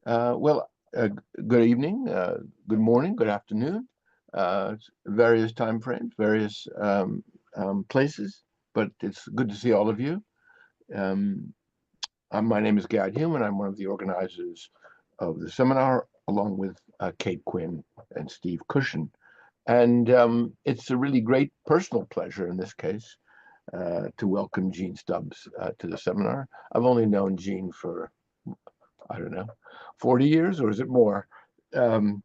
Well, good evening, good morning, good afternoon, various time frames, various places, but it's good to see all of you. Um, my name is Gad Hume, and I'm one of the organizers of the seminar, along with Kate Quinn and Steve Cushion. And it's a really great personal pleasure in this case to welcome Jean Stubbs to the seminar. I've only known Jean for, I don't know, 40 years, or is it more? Um,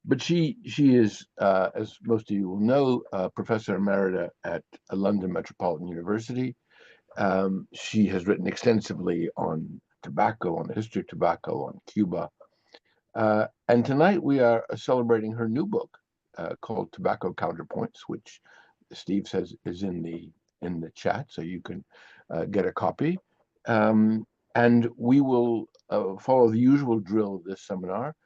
but she is, as most of you will know, Professor Emerita at London Metropolitan University. She has written extensively on tobacco, on the history of tobacco, on Cuba. And tonight we are celebrating her new book called Tobacco Counterpoints, which Steve says is in the chat, so you can get a copy. And we will follow the usual drill of this seminar.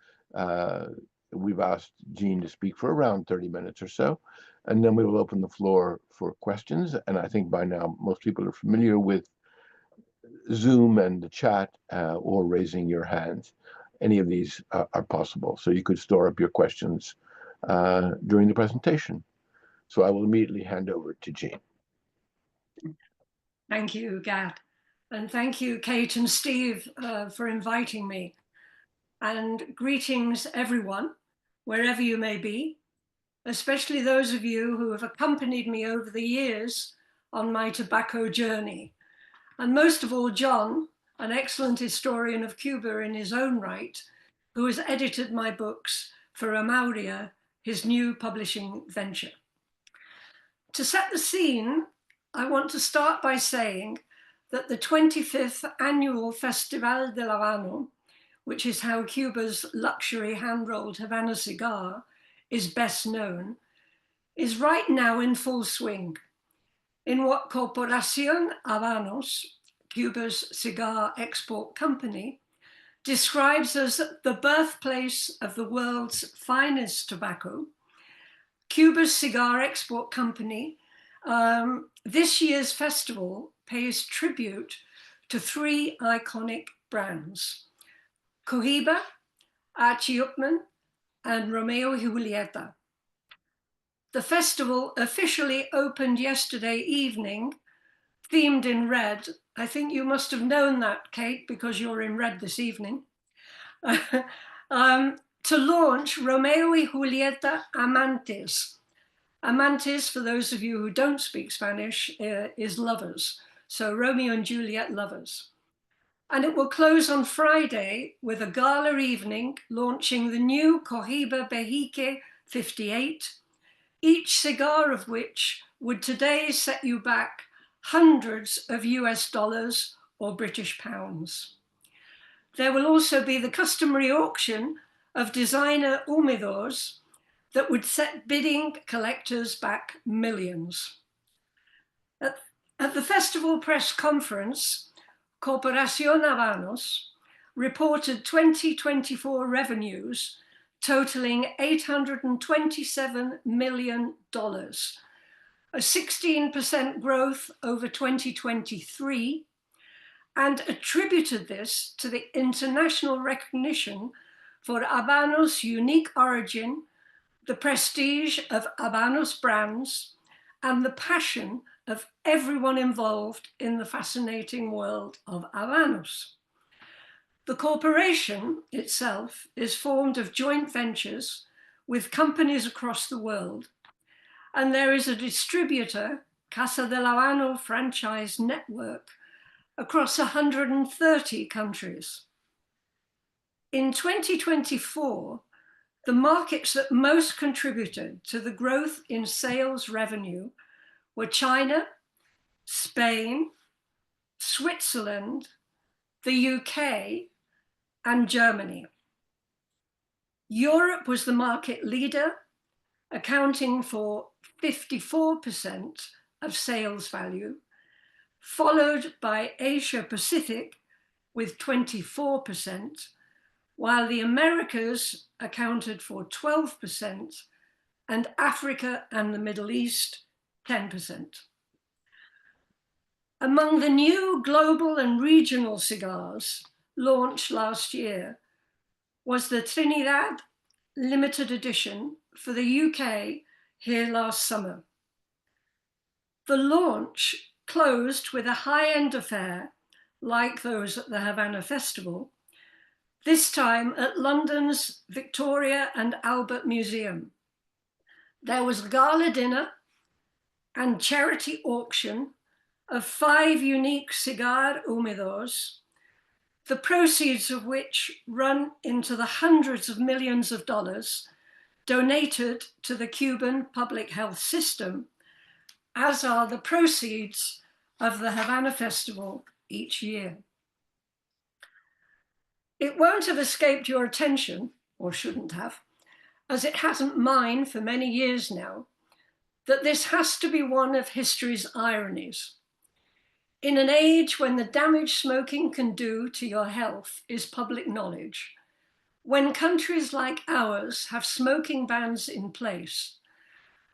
We've asked Jean to speak for around 30 minutes or so, and then we will open the floor for questions. And I think by now most people are familiar with Zoom and the chat or raising your hands. Any of these are possible. So you could store up your questions during the presentation. So I will immediately hand over to Jean. Thank you, Gad. And thank you, Kate and Steve, for inviting me. And greetings, everyone, wherever you may be, especially those of you who have accompanied me over the years on my tobacco journey. And most of all, John, an excellent historian of Cuba in his own right, who has edited my books for Amaurea, his new publishing venture. To set the scene, I want to start by saying that the 25th annual Festival del Habano, which is how Cuba's luxury hand-rolled Havana cigar is best known, is right now in full swing in what Corporación Habanos, Cuba's cigar export company, describes as the birthplace of the world's finest tobacco. Cuba's cigar export company, this year's festival pays tribute to three iconic brands: Cohiba, Achioupman, and Romeo y Julieta. The festival officially opened yesterday evening, themed in red. I think you must have known that, Kate, because you're in red this evening. To launch Romeo y Julieta Amantes. Amantes, for those of you who don't speak Spanish, is lovers. So Romeo and Juliet lovers. And it will close on Friday with a gala evening launching the new Cohiba Behique 58, each cigar of which would today set you back hundreds of US dollars or British pounds. There will also be the customary auction of designer humidors that would set bidding collectors back millions. At the festival press conference, Corporación Habanos reported 2024 revenues totaling $827 million, a 16% growth over 2023, and attributed this to the international recognition for Habanos' unique origin, the prestige of Habanos brands, and the passion of everyone involved in the fascinating world of Habanos. The corporation itself is formed of joint ventures with companies across the world, and there is a distributor, Casa del Habano franchise network, across 130 countries. In 2024, the markets that most contributed to the growth in sales revenue were China, Spain, Switzerland, the UK, and Germany. Europe was the market leader, accounting for 54% of sales value, followed by Asia Pacific with 24%, while the Americas accounted for 12%, and Africa and the Middle East, 10%. Among the new global and regional cigars launched last year, was the Trinidad limited edition for the UK here last summer. The launch closed with a high-end affair like those at the Havana Festival, this time at London's Victoria and Albert Museum. There was a gala dinner and charity auction of 5 unique cigar humidos, the proceeds of which run into the hundreds of millions of dollars donated to the Cuban public health system, as are the proceeds of the Havana Festival each year. It won't have escaped your attention, or shouldn't have, as it hasn't mine for many years now, that this has to be one of history's ironies. In an age when the damage smoking can do to your health is public knowledge, when countries like ours have smoking bans in place,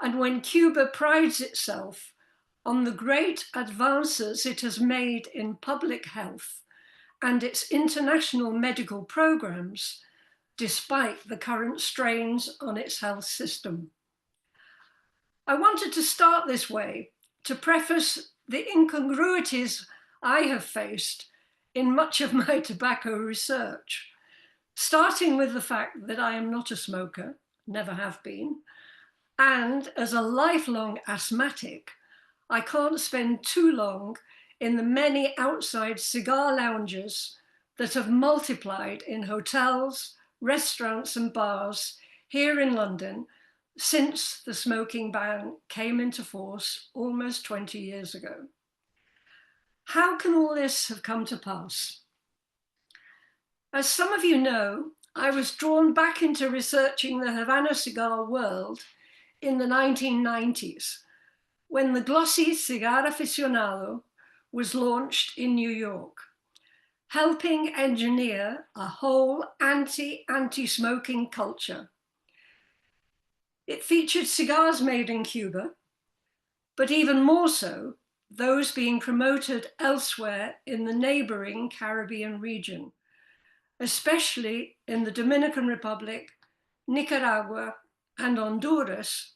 and when Cuba prides itself on the great advances it has made in public health and its international medical programs, despite the current strains on its health system. I wanted to start this way to preface the incongruities I have faced in much of my tobacco research, starting with the fact that I am not a smoker, never have been, and as a lifelong asthmatic, I can't spend too long in the many outside cigar lounges that have multiplied in hotels, restaurants and bars here in London since the smoking ban came into force almost 20 years ago. How can all this have come to pass? As some of you know, I was drawn back into researching the Havana cigar world in the 1990s, when the glossy Cigar Aficionado was launched in New York, helping engineer a whole anti-smoking culture. It featured cigars made in Cuba, but even more so, those being promoted elsewhere in the neighboring Caribbean region, especially in the Dominican Republic, Nicaragua, and Honduras,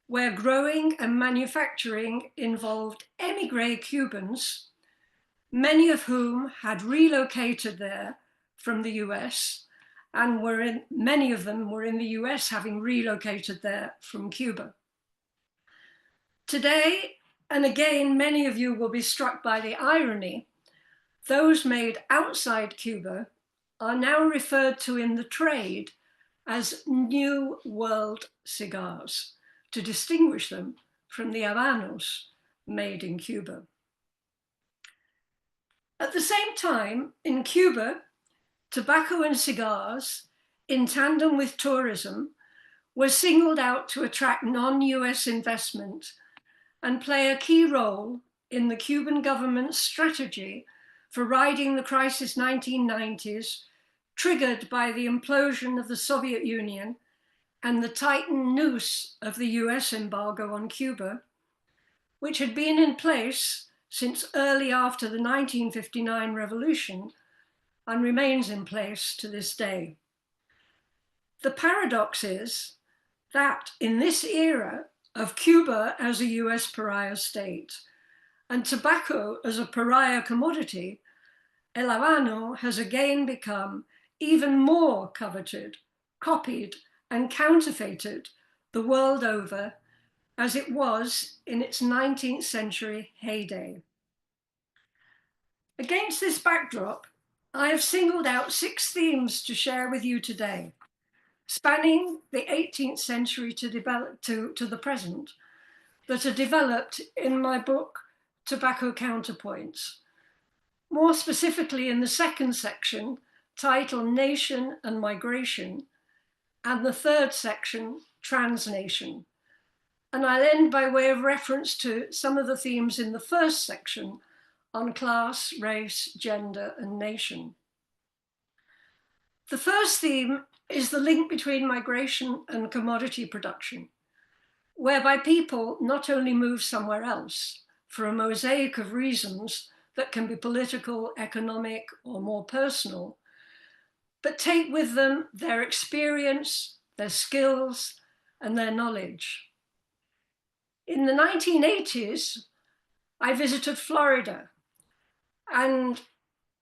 where growing and manufacturing involved émigré Cubans, many of whom had relocated there from the US, and many of them were in the US having relocated there from Cuba. Today, and again, many of you will be struck by the irony, those made outside Cuba are now referred to in the trade as New World cigars, to distinguish them from the Habanos made in Cuba. At the same time, in Cuba, tobacco and cigars, in tandem with tourism, were singled out to attract non-US investment and play a key role in the Cuban government's strategy for riding the crisis 1990s, triggered by the implosion of the Soviet Union and the tightened noose of the US embargo on Cuba, which had been in place since early after the 1959 revolution and remains in place to this day. The paradox is that in this era of Cuba as a US pariah state and tobacco as a pariah commodity, El Habano has again become even more coveted, copied, and counterfeited the world over as it was in its 19th century heyday. Against this backdrop, I have singled out 6 themes to share with you today, spanning the 18th century to the present, that are developed in my book, Tobacco Counterpoints. More specifically in the second section, titled Nation and Migration, and the third section, Transnation. And I'll end by way of reference to some of the themes in the first section on class, race, gender, and nation. The first theme is the link between migration and commodity production, whereby people not only move somewhere else for a mosaic of reasons that can be political, economic, or more personal, but take with them their experience, their skills, and their knowledge. In the 1980s, I visited Florida and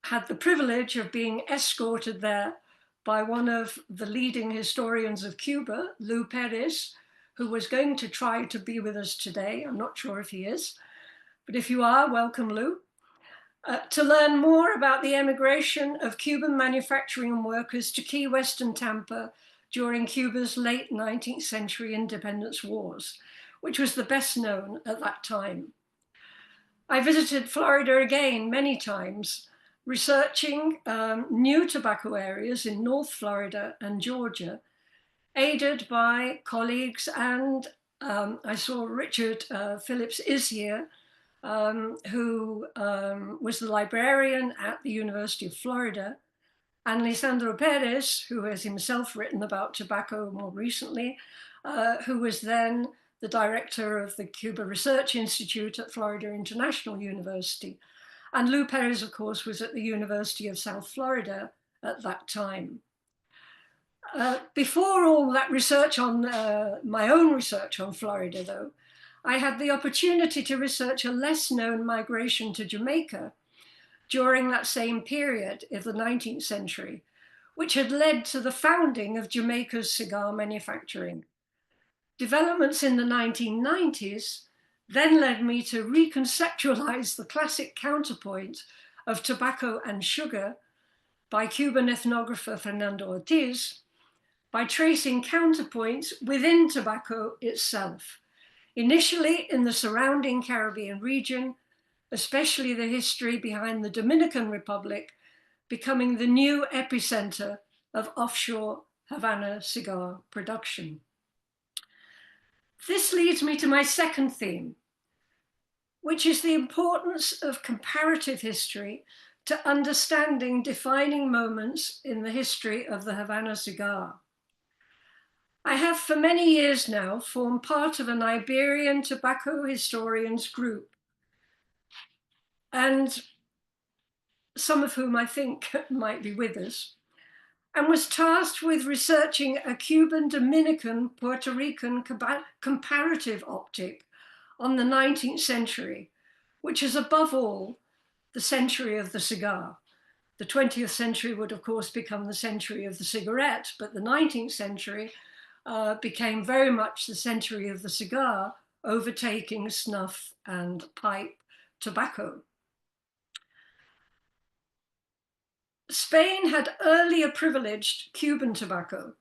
had the privilege of being escorted there by one of the leading historians of Cuba, Lou Perez, who was going to try to be with us today. I'm not sure if he is, but if you are, welcome, Lou. To learn more about the emigration of Cuban manufacturing workers to Key West and Tampa during Cuba's late 19th century independence wars, which was the best known at that time. I visited Florida again many times, researching new tobacco areas in North Florida and Georgia, aided by colleagues, and I saw Richard Phillips is here, who was the librarian at the University of Florida, and Lisandro Perez, who has himself written about tobacco more recently, who was then the director of the Cuba Research Institute at Florida International University. And Lou Perez, of course, was at the University of South Florida at that time. Before all that research on, my own research on Florida, though, I had the opportunity to research a less known migration to Jamaica during that same period of the 19th century, which had led to the founding of Jamaica's cigar manufacturing. Developments in the 1990s then led me to reconceptualize the classic counterpoint of tobacco and sugar by Cuban ethnographer Fernando Ortiz by tracing counterpoints within tobacco itself, initially in the surrounding Caribbean region, especially the history behind the Dominican Republic becoming the new epicenter of offshore Havana cigar production. This leads me to my second theme, which is the importance of comparative history to understanding defining moments in the history of the Havana cigar. I have for many years now formed part of an Iberian tobacco historians group, and some of whom I think might be with us, and was tasked with researching a Cuban, Dominican, Puerto Rican comparative optic on the 19th century, which is above all the century of the cigar. The 20th century would of course become the century of the cigarette, but the 19th century became very much the century of the cigar, overtaking snuff and pipe tobacco. Spain had earlier privileged Cuban tobacco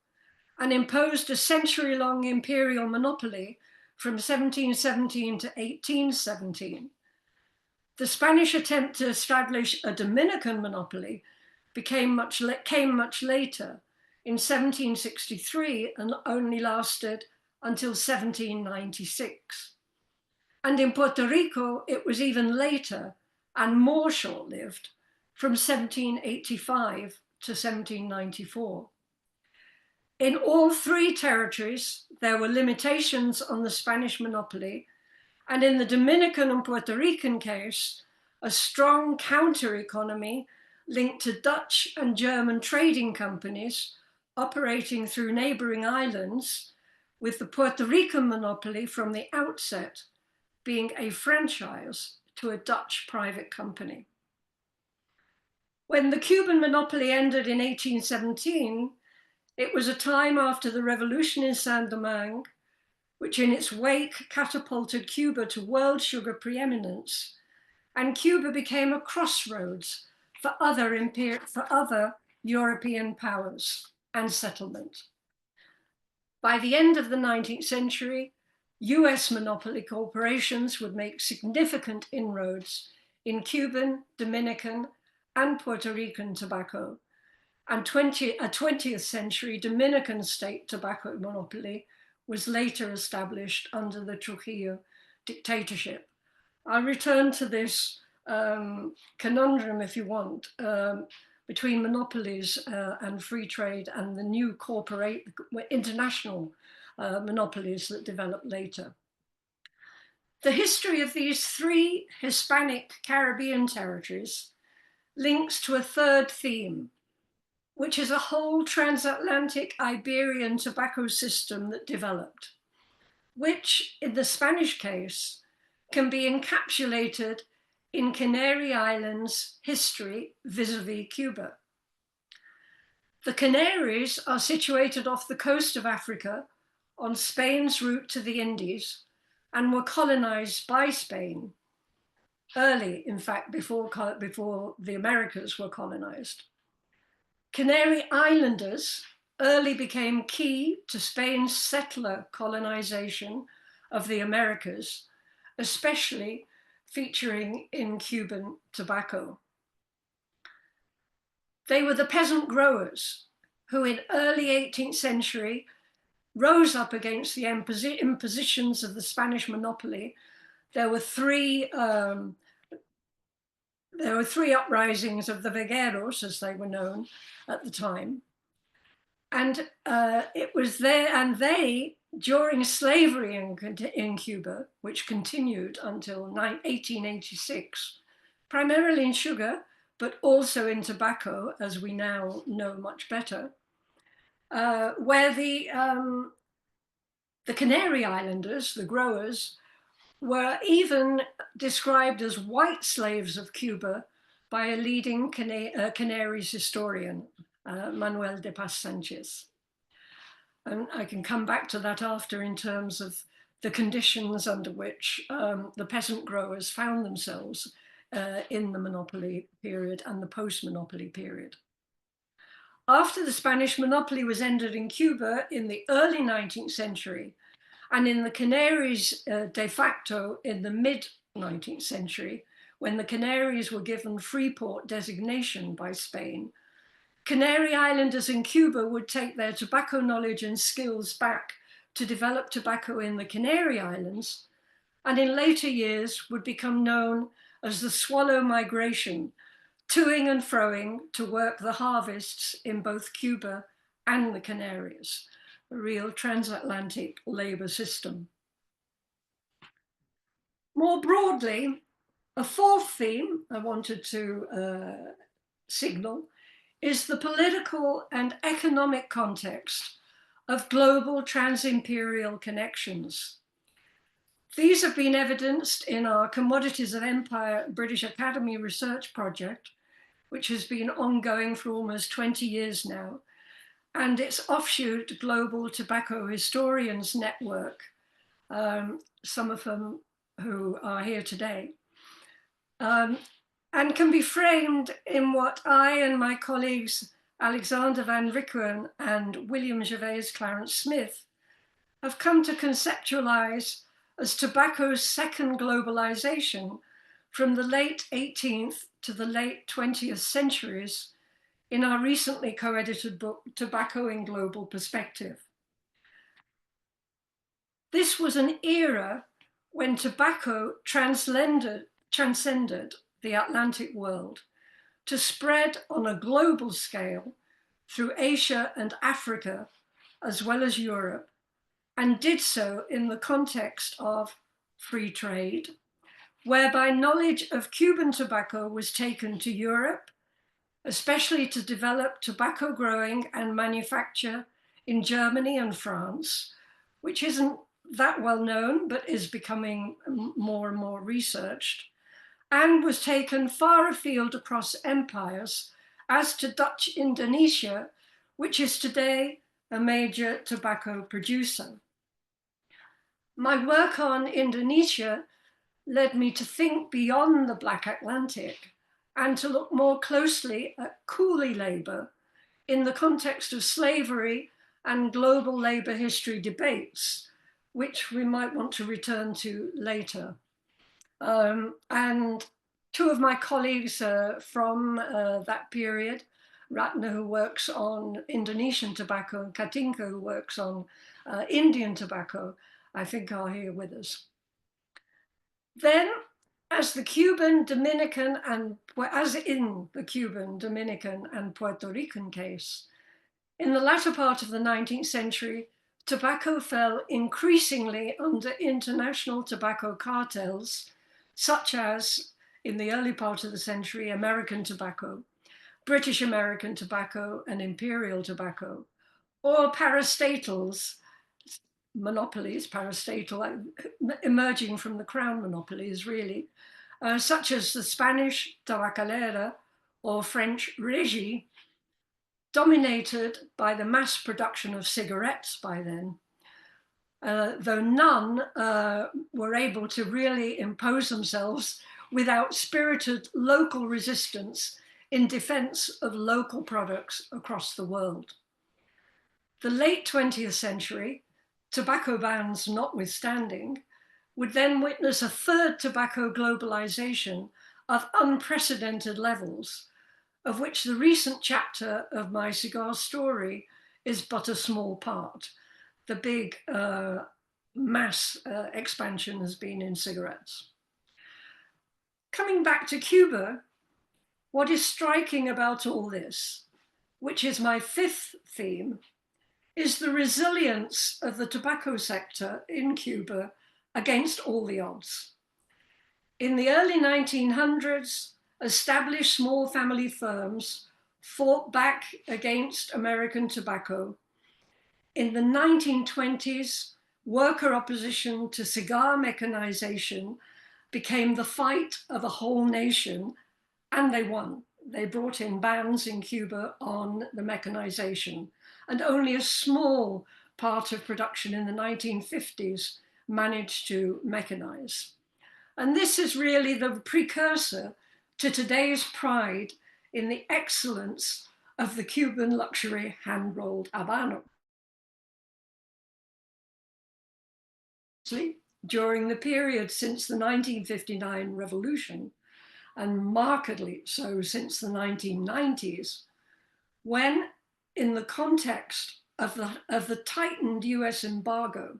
and imposed a century-long imperial monopoly from 1717 to 1817. The Spanish attempt to establish a Dominican monopoly came much later, in 1763, and only lasted until 1796. And in Puerto Rico, it was even later and more short-lived, from 1785 to 1794. In all three territories, there were limitations on the Spanish monopoly, and in the Dominican and Puerto Rican case, a strong counter-economy linked to Dutch and German trading companies operating through neighboring islands, with the Puerto Rican monopoly from the outset being a franchise to a Dutch private company. When the Cuban monopoly ended in 1817, it was a time after the revolution in Saint-Domingue, which in its wake catapulted Cuba to world sugar preeminence, and Cuba became a crossroads for other European powers and settlement. By the end of the 19th century, US monopoly corporations would make significant inroads in Cuban, Dominican, and Puerto Rican tobacco, and a 20th century Dominican state tobacco monopoly was later established under the Trujillo dictatorship. I'll return to this conundrum, if you want, between monopolies and free trade and the new international monopolies that developed later. The history of these three Hispanic Caribbean territories links to a third theme, which is a whole transatlantic Iberian tobacco system that developed, which in the Spanish case can be encapsulated in Canary Islands history vis-a-vis Cuba. The Canaries are situated off the coast of Africa on Spain's route to the Indies and were colonized by Spain early, in fact, before the Americas were colonized. Canary Islanders early became key to Spain's settler colonization of the Americas, especially featuring in Cuban tobacco. They were the peasant growers who in early 18th century rose up against the impositions of the Spanish monopoly. There were three uprisings of the vegueros, as they were known at the time. And it was there, and they, during slavery in Cuba, which continued until 1886, primarily in sugar, but also in tobacco, as we now know much better, where the Canary Islanders, the growers, were even described as white slaves of Cuba by a leading Canaries historian, Manuel de Paz Sanchez. And I can come back to that after in terms of the conditions under which the peasant growers found themselves in the monopoly period and the post-monopoly period. After the Spanish monopoly was ended in Cuba in the early 19th century, and in the Canaries de facto in the mid-19th century, when the Canaries were given free port designation by Spain, Canary Islanders in Cuba would take their tobacco knowledge and skills back to develop tobacco in the Canary Islands, and in later years would become known as the swallow migration, toing and froing to work the harvests in both Cuba and the Canaries, a real transatlantic labor system. More broadly, a fourth theme I wanted to signal is the political and economic context of global transimperial connections. These have been evidenced in our Commodities of Empire British Academy research project, which has been ongoing for almost 20 years now, and its offshoot Global Tobacco Historians Network, some of them who are here today, and can be framed in what I and my colleagues Alexander van Rickeren and William Gervais Clarence Smith have come to conceptualize as tobacco's second globalization from the late 18th to the late 20th centuries in our recently co-edited book, Tobacco in Global Perspective. This was an era when tobacco transcended the Atlantic world to spread on a global scale through Asia and Africa, as well as Europe, and did so in the context of free trade, whereby knowledge of Cuban tobacco was taken to Europe, especially to develop tobacco growing and manufacture in Germany and France, which isn't that well known, but is becoming more and more researched, and was taken far afield across empires, as to Dutch Indonesia, which is today a major tobacco producer. My work on Indonesia led me to think beyond the Black Atlantic and to look more closely at coolie labor in the context of slavery and global labor history debates, which we might want to return to later. And two of my colleagues from that period, Ratna, who works on Indonesian tobacco, and Katinka, who works on Indian tobacco, I think are here with us. Then, as in the Cuban, Dominican, and Puerto Rican case, in the latter part of the 19th century, tobacco fell increasingly under international tobacco cartels, such as, in the early part of the century, American tobacco, British American tobacco and imperial tobacco, or parastatals, monopolies, parastatal, emerging from the crown monopolies really, such as the Spanish tabacalera or French régie, dominated by the mass production of cigarettes by then, though none were able to really impose themselves without spirited local resistance in defense of local products across the world. The late 20th century, tobacco bans notwithstanding, would then witness a third tobacco globalization of unprecedented levels, of which the recent chapter of my cigar story is but a small part. The big mass expansion has been in cigarettes. Coming back to Cuba, what is striking about all this, which is my fifth theme, is the resilience of the tobacco sector in Cuba against all the odds. In the early 1900s, established small family firms fought back against American tobacco. In the 1920s, worker opposition to cigar mechanization became the fight of a whole nation, and they won. They brought in bans in Cuba on the mechanization, and only a small part of production in the 1950s managed to mechanize. And this is really the precursor to today's pride in the excellence of the Cuban luxury hand-rolled Habano. During the period since the 1959 revolution, and markedly so since the 1990s, when, in the context of the tightened US embargo,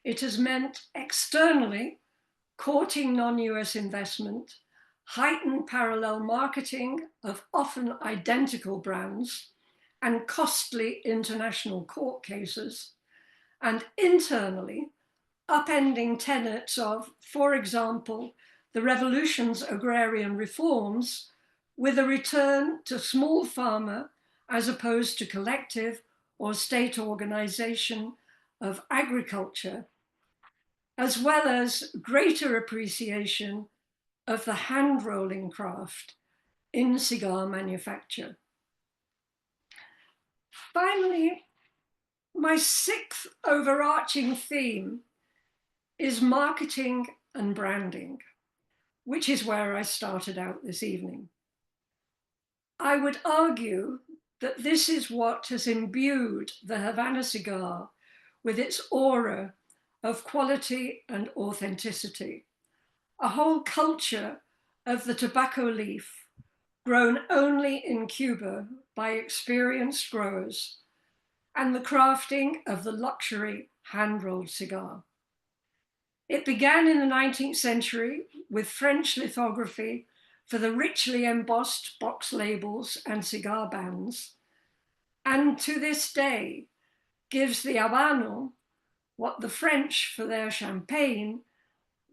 it has meant externally courting non-US investment, heightened parallel marketing of often identical brands, and costly international court cases, and internally upending tenets of, for example, the revolution's agrarian reforms, with a return to small farmer as opposed to collective or state organization of agriculture, as well as greater appreciation of the hand-rolling craft in cigar manufacture. Finally, my sixth overarching theme is marketing and branding, which is where I started out this evening. I would argue that this is what has imbued the Havana cigar with its aura of quality and authenticity, a whole culture of the tobacco leaf grown only in Cuba by experienced growers, and the crafting of the luxury hand-rolled cigar. It began in the 19th century with French lithography for the richly embossed box labels and cigar bands, and to this day gives the Habano what the French, for their champagne,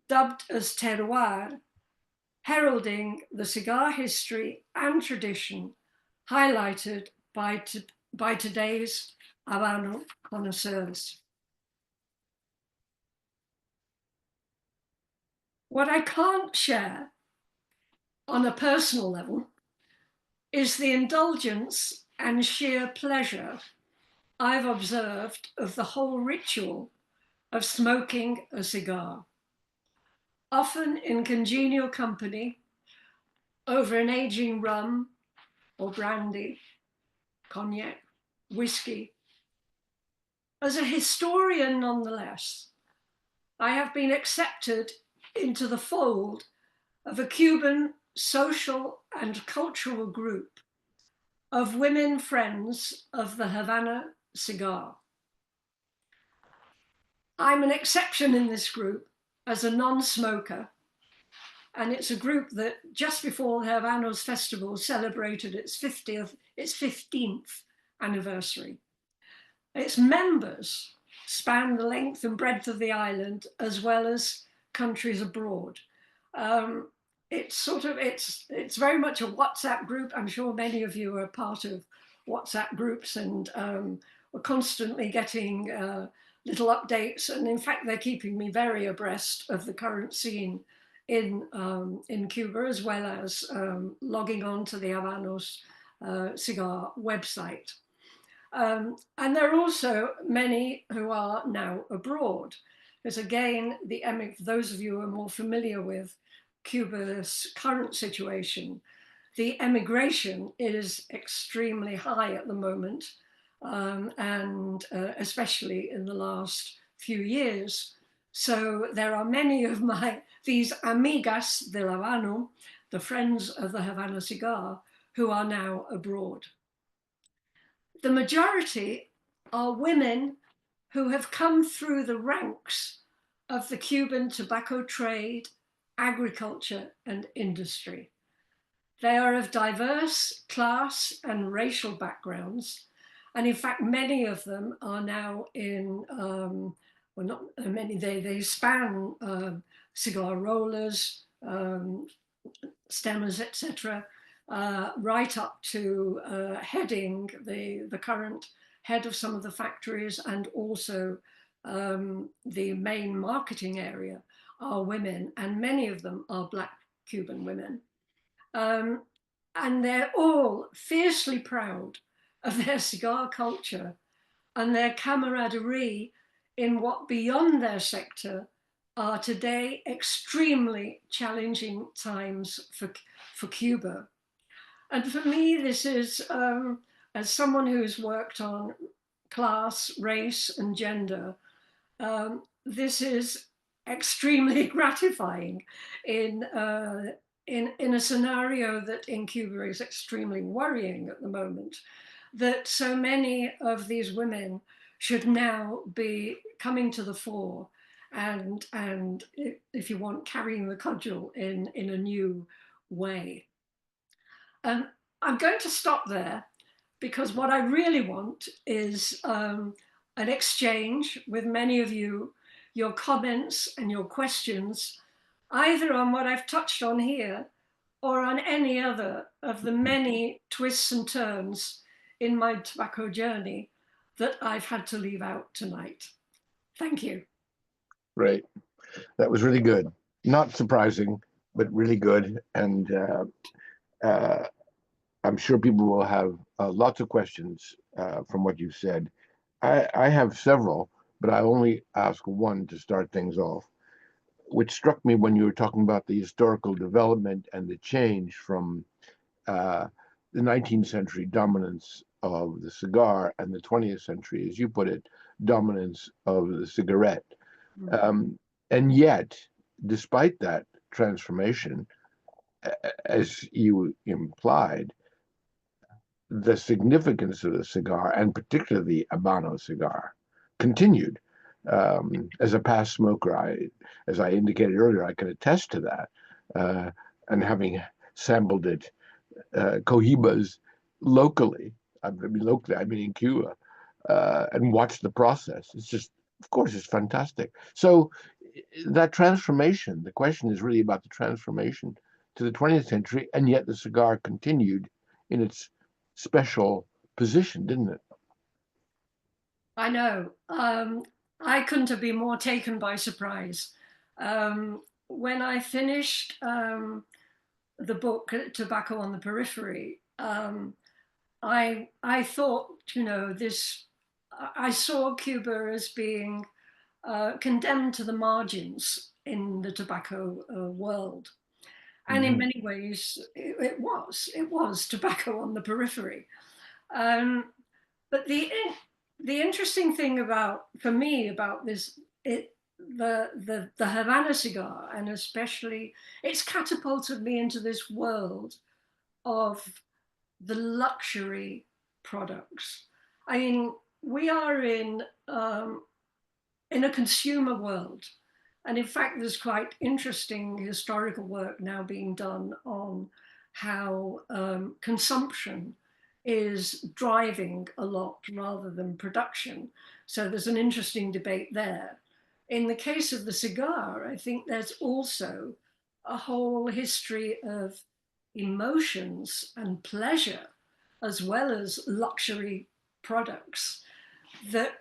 dubbed as terroir, heralding the cigar history and tradition highlighted by today's Habano connoisseurs. What I can't share on a personal level is the indulgence and sheer pleasure I've observed of the whole ritual of smoking a cigar, often in congenial company over an aging rum or brandy, cognac, whiskey. As a historian, nonetheless, I have been accepted into the fold of a Cuban social and cultural group of women friends of the Havana cigar. I'm an exception in this group as a non-smoker, and it's a group that just before the Havana's festival celebrated its 15th anniversary. Its members span the length and breadth of the island, as well as countries abroad. it's very much a WhatsApp group. I'm sure many of you are part of WhatsApp groups, and we're constantly getting little updates. And in fact, they're keeping me very abreast of the current scene in Cuba, as well as logging on to the Habanos Cigar website. And there are also many who are now abroad. Because again, those of you who are more familiar with Cuba's current situation, the emigration is extremely high at the moment, and especially in the last few years. So there are many of these amigas del Habano, the friends of the Havana cigar, who are now abroad. The majority are women who have come through the ranks of the Cuban tobacco trade, agriculture, and industry. They are of diverse class and racial backgrounds. And in fact, many of them are now in, well, not many, they span cigar rollers, stemmers, etc., right up to heading the current head of some of the factories, and also the main marketing area are women, and many of them are Black Cuban women. And they're all fiercely proud of their cigar culture and their camaraderie in what beyond their sector are today extremely challenging times for Cuba. And for me, this is, as someone who's worked on class, race, and gender, this is extremely gratifying in a scenario that in Cuba is extremely worrying at the moment, that so many of these women should now be coming to the fore and if you want, carrying the cudgel in a new way. I'm going to stop there, because what I really want is an exchange with many of you, your comments and your questions, either on what I've touched on here or on any other of the many twists and turns in my tobacco journey that I've had to leave out tonight. Thank you. Great. That was really good. Not surprising, but really good. And I'm sure people will have lots of questions from what you've said. I have several, but I only ask one to start things off, which struck me when you were talking about the historical development and the change from the 19th century dominance of the cigar and the 20th century, as you put it, dominance of the cigarette. And yet, despite that transformation, as you implied, the significance of the cigar, and particularly the Habano cigar, continued. As a past smoker, as I indicated earlier, I can attest to that. And having sampled it, cohibas locally, I mean in Cuba, and watched the process. It's just, of course, it's fantastic. So that transformation, the question is really about the transformation to the 20th century, and yet the cigar continued in its special position, didn't it? I know. I couldn't have been more taken by surprise. When I finished the book Tobacco on the Periphery, I thought, I saw Cuba as being condemned to the margins in the tobacco world. And in many ways, it was tobacco on the periphery. But the interesting thing for me about this, the Havana cigar, and especially, it's catapulted me into this world of the luxury products. I mean, we are in a consumer world. And in fact, there's quite interesting historical work now being done on how consumption is driving a lot rather than production. So there's an interesting debate there. In the case of the cigar, I think there's also a whole history of emotions and pleasure, as well as luxury products that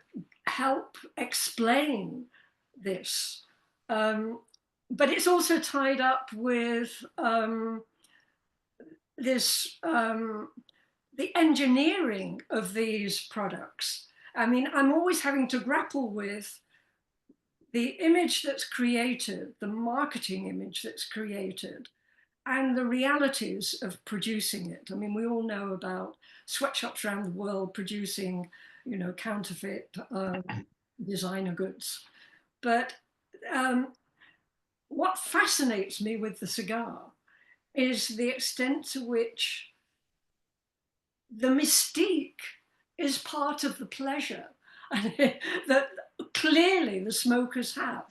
help explain this. But it's also tied up with this the engineering of these products. I mean, I'm always having to grapple with the image that's created, the marketing image that's created, and the realities of producing it. I mean, we all know about sweatshops around the world producing, you know, counterfeit designer goods. But what fascinates me with the cigar is the extent to which the mystique is part of the pleasure that clearly the smokers have.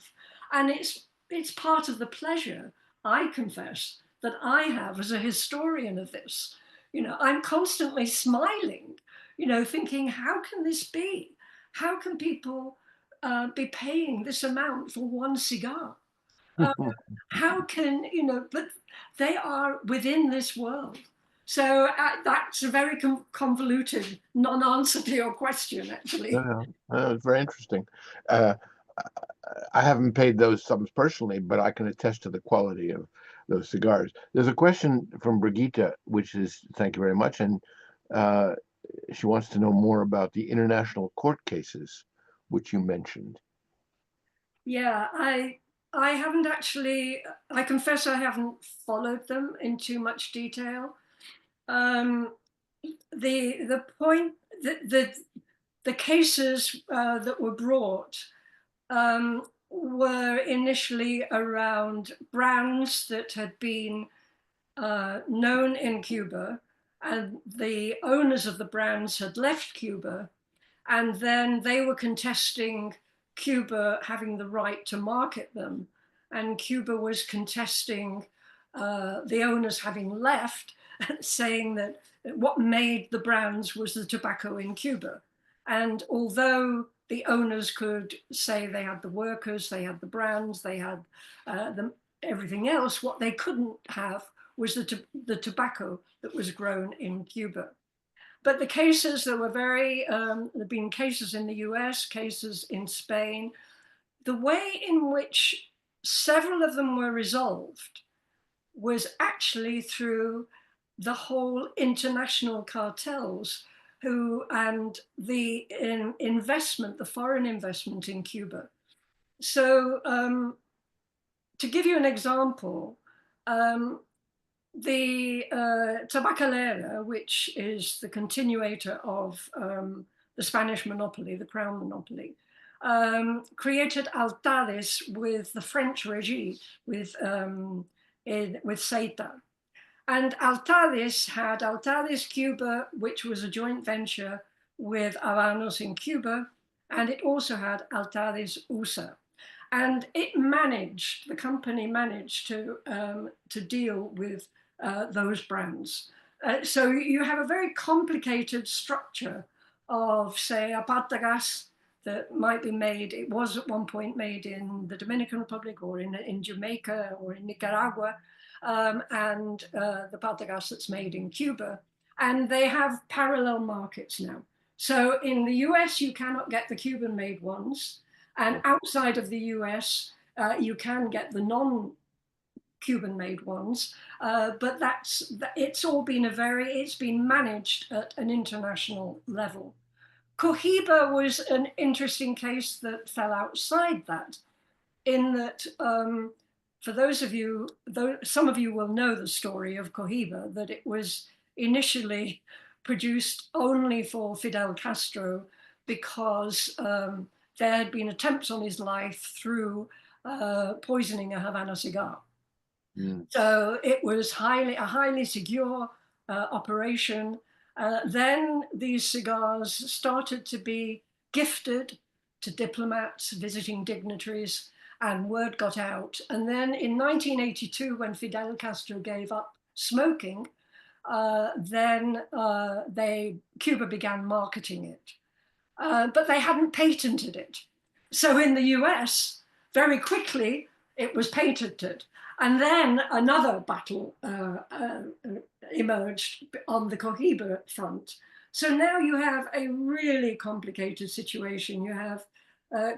And it's part of the pleasure, I confess, that I have as a historian of this. You know, I'm constantly smiling, you know, thinking, how can this be? How can people be paying this amount for one cigar? How can, you know, but they are within this world. So that's a very convoluted non-answer to your question, actually. Yeah, it's very interesting. Uh, I haven't paid those sums personally, but I can attest to the quality of those cigars. There's a question from Brigitte, which is thank you very much, and uh, she wants to know more about the international court cases, which you mentioned. Yeah, I haven't actually, I confess I haven't followed them in too much detail. Um, the point, the cases that were brought were initially around brands that had been known in Cuba, and the owners of the brands had left Cuba, and then they were contesting Cuba having the right to market them, and Cuba was contesting the owners having left, saying that what made the brands was the tobacco in Cuba. And although the owners could say they had the workers, they had the brands, they had everything else, what they couldn't have was the tobacco that was grown in Cuba. But the cases, there were there have been cases in the US, cases in Spain. The way in which several of them were resolved was actually through the whole international cartels who and the investment, the foreign investment in Cuba. So to give you an example, the tabacalera, which is the continuator of the Spanish monopoly, the crown monopoly, created altares with the French regime, with Ceuta. And Altares had Altares Cuba, which was a joint venture with Habanos in Cuba, and it also had Altares USA. And it managed, the company managed to deal with those brands. So you have a very complicated structure of, say, a patagas that might be made, it was at one point made in the Dominican Republic or in Jamaica or in Nicaragua, and the patagas that's made in Cuba. And they have parallel markets now. So in the US, you cannot get the Cuban made ones. And outside of the US, you can get the non-Cuban made ones, but it's all been it's been managed at an international level. Cohiba was an interesting case that fell outside that, in that for those of you, though some of you will know the story of Cohiba, that it was initially produced only for Fidel Castro because there had been attempts on his life through poisoning a Havana cigar. Mm. So it was a highly secure operation. Then these cigars started to be gifted to diplomats, visiting dignitaries, and word got out. And then in 1982, when Fidel Castro gave up smoking, Cuba began marketing it. But they hadn't patented it. So in the US, very quickly, it was patented. And then another battle emerged on the Cohiba front. So now you have a really complicated situation. You have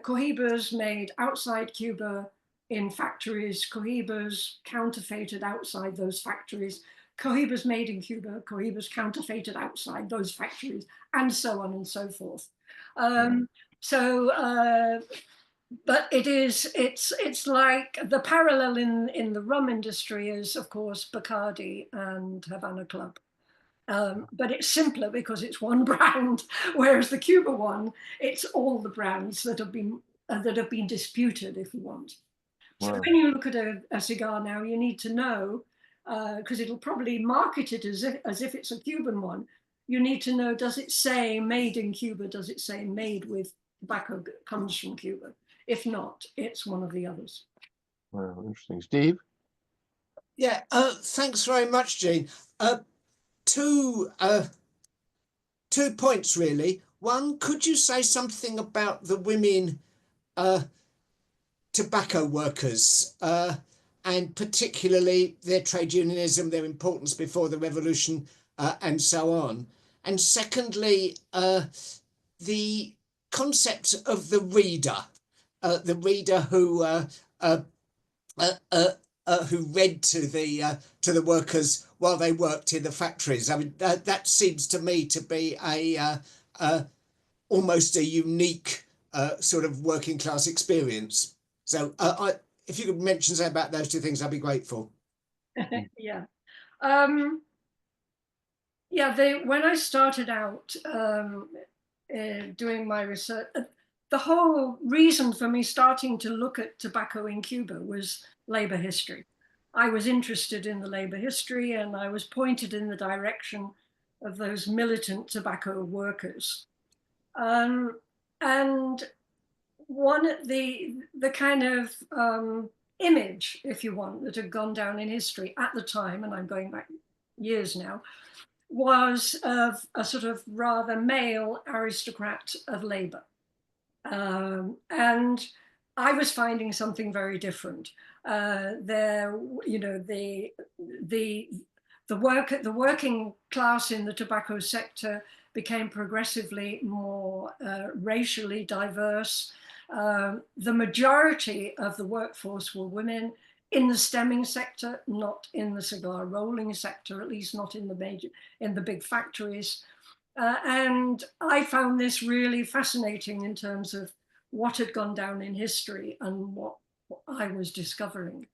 Cohibas made outside Cuba in factories, Cohibas counterfeited outside those factories, Cohibas made in Cuba, Cohibas counterfeited outside those factories, and so on and so forth. But it's like the parallel in the rum industry is, of course, Bacardi and Havana Club. But it's simpler because it's one brand, whereas the Cuba one, it's all the brands that have been disputed, if you want. So when you look at a cigar now, you need to know, because it'll probably market it as if it's a Cuban one. You need to know, does it say made in Cuba? Does it say made with tobacco that comes from Cuba? If not, it's one of the others. Wow, interesting. Steve? Yeah, thanks very much, Jean. Two points, really. One, could you say something about the women tobacco workers, and particularly their trade unionism, their importance before the revolution, and so on? And secondly, the concept of the reader who read to the workers while they worked in the factories. I mean, that seems to me to be almost a unique sort of working class experience. So if you could mention something about those two things, I'd be grateful. Yeah. When I started out doing my research, the whole reason for me starting to look at tobacco in Cuba was labor history. I was interested in the labor history, and I was pointed in the direction of those militant tobacco workers. And the kind of image, if you want, that had gone down in history at the time, and I'm going back years now, was of a sort of rather male aristocrat of labor. And I was finding something very different. The working class in the tobacco sector became progressively more racially diverse. The majority of the workforce were women in the stemming sector, not in the cigar rolling sector, at least not in the big factories. And I found this really fascinating in terms of what had gone down in history and what I was discovering.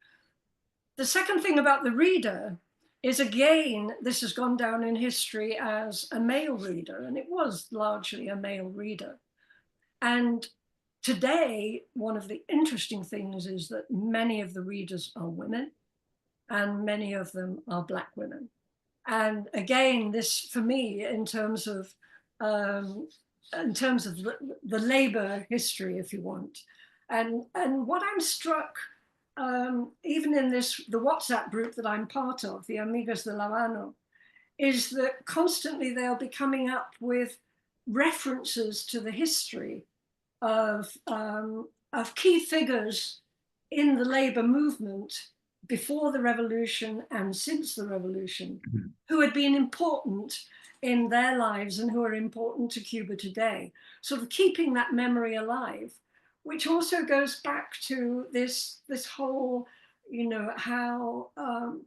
The second thing about the reader is, again, this has gone down in history as a male reader, and it was largely a male reader. And today, one of the interesting things is that many of the readers are women, and many of them are Black women. And again, this for me, in terms of the labor history, if you want, and what I'm struck, even in the WhatsApp group that I'm part of, the Amigas de La Mano, is that constantly they'll be coming up with references to the history of key figures in the labor movement before the revolution and since the revolution, who had been important in their lives and who are important to Cuba today. Sort of keeping that memory alive, which also goes back to this whole, how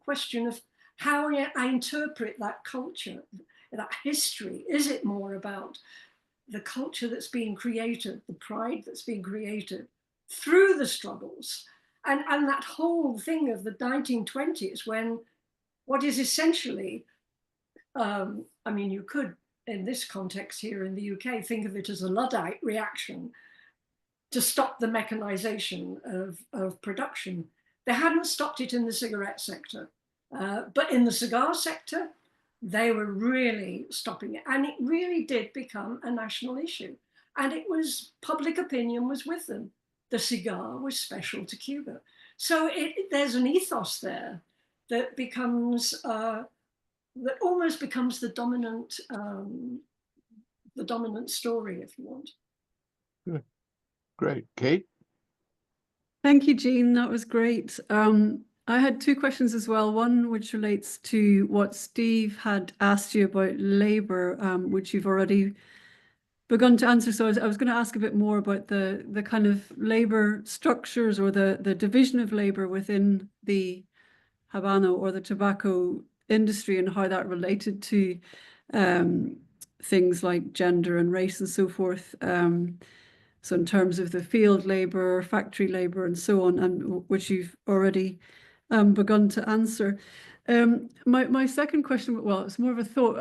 question of how I interpret that culture, that history. Is it more about the culture that's being created, the pride that's being created through the struggles, and that whole thing of the 1920s, when what is essentially, you could, in this context here in the UK, think of it as a Luddite reaction to stop the mechanization of production. They hadn't stopped it in the cigarette sector, but in the cigar sector, they were really stopping it. And it really did become a national issue. And it was, public opinion was with them. The cigar was special to Cuba. So there's an ethos there that becomes, that almost becomes the dominant story, if you want. Good. Great. Kate? Thank you, Jean. That was great. I had two questions as well. One which relates to what Steve had asked you about labour, which you've already begun to answer. So I was going to ask a bit more about the kind of labour structures or the division of labour within the Habano or the tobacco industry and how that related to things like gender and race and so forth. So in terms of the field labour, factory labour and so on, and which you've already begun to answer. My second question, well, it's more of a thought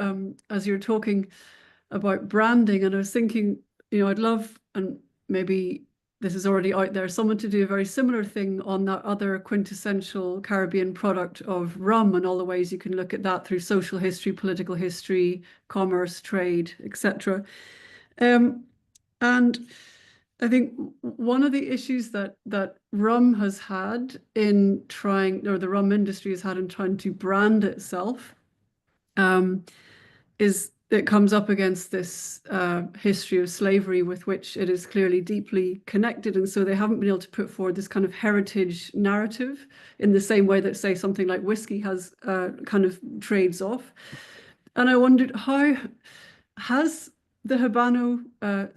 as you're talking about branding, and I was thinking, I'd love, and maybe this is already out there, someone to do a very similar thing on that other quintessential Caribbean product of rum and all the ways you can look at that through social history, political history, commerce, trade, etc. And I think one of the issues that rum has had in trying, or the rum industry has had in trying to brand itself, is it comes up against this history of slavery with which it is clearly deeply connected. And so they haven't been able to put forward this kind of heritage narrative in the same way that, say, something like whiskey has kind of trades off. And I wondered, how has the Habano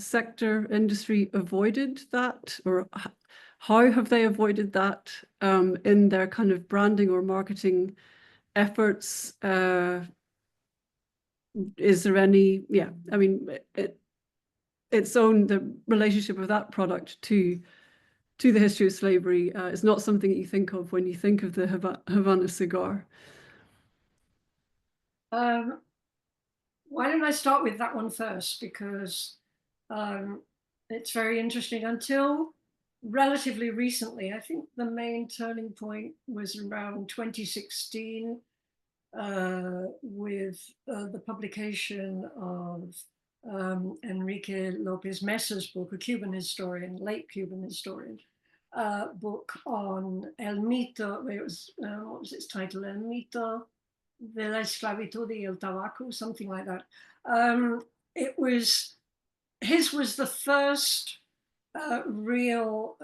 sector industry avoided that, or how have they avoided that in their kind of branding or marketing efforts? Is there any, I mean, its own, the relationship of that product to the history of slavery is not something that you think of when you think of the Havana cigar. Why don't I start with that one first, because it's very interesting. Until relatively recently, I think the main turning point was around 2016 with the publication of Enrique Lopez Mesa's book, a Cuban historian, late Cuban historian, book on El Mito. It was, what was its title? El Mito de la Esclavitud y el Tabaco, something like that. His was the first real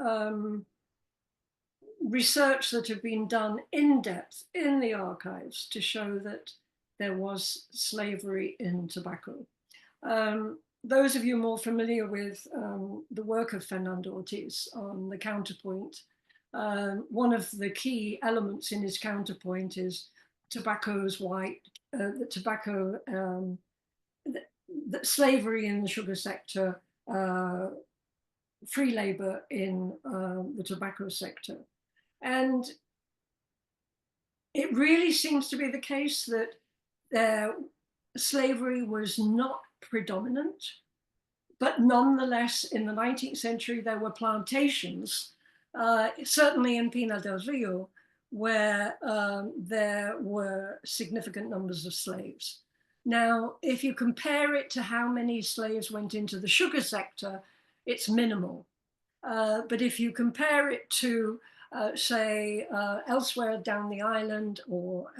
research that had been done in depth in the archives to show that there was slavery in tobacco. Those of you more familiar with the work of Fernando Ortiz on the counterpoint, one of the key elements in his counterpoint is tobacco's the tobacco, the slavery in the sugar sector, free labor in the tobacco sector. And it really seems to be the case that slavery was not predominant, but nonetheless, in the 19th century, there were plantations, certainly in Pinar del Rio, where there were significant numbers of slaves. Now, if you compare it to how many slaves went into the sugar sector, it's minimal. But if you compare it to, say, elsewhere down the island, or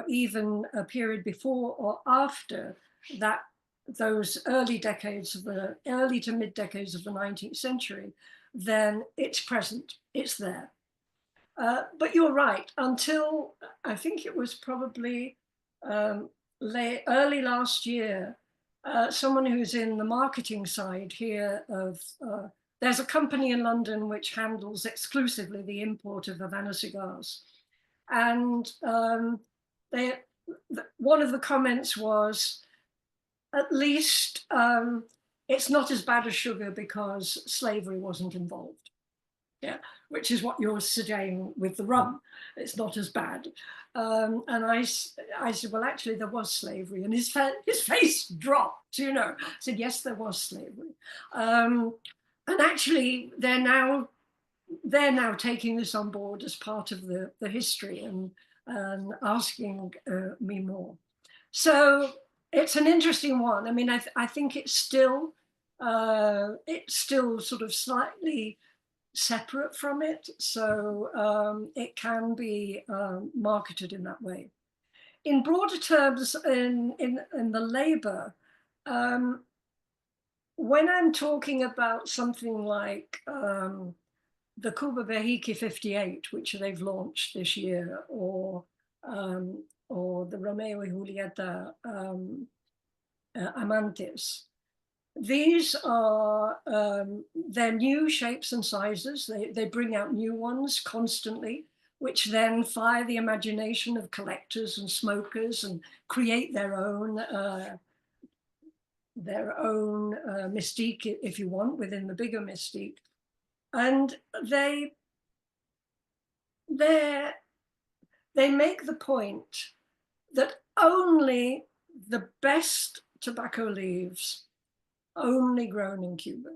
even a period before or after that, those early to mid decades of the 19th century, then it's present, it's there. But you're right, until I think it was probably early last year, someone who's in the marketing side here of, there's a company in London which handles exclusively the import of Havana cigars. And one of the comments was, at least it's not as bad as sugar because slavery wasn't involved. Yeah, which is what you're saying with the rum. It's not as bad. And I said, well, actually, there was slavery. And his face dropped, you know. I said, yes, there was slavery. And actually, they're now taking this on board as part of the history and asking me more. So it's an interesting one. I mean, I think it's still sort of slightly separate from it, so it can be marketed in that way. In broader terms, in the labor, when I'm talking about something like the Cuba Vehique 58, which they've launched this year, or the Romeo y Julieta Amantes. These are they're new shapes and sizes. They bring out new ones constantly, which then fire the imagination of collectors and smokers and create their own mystique, if you want, within the bigger mystique. And they make the point that only the best tobacco leaves, only grown in Cuba,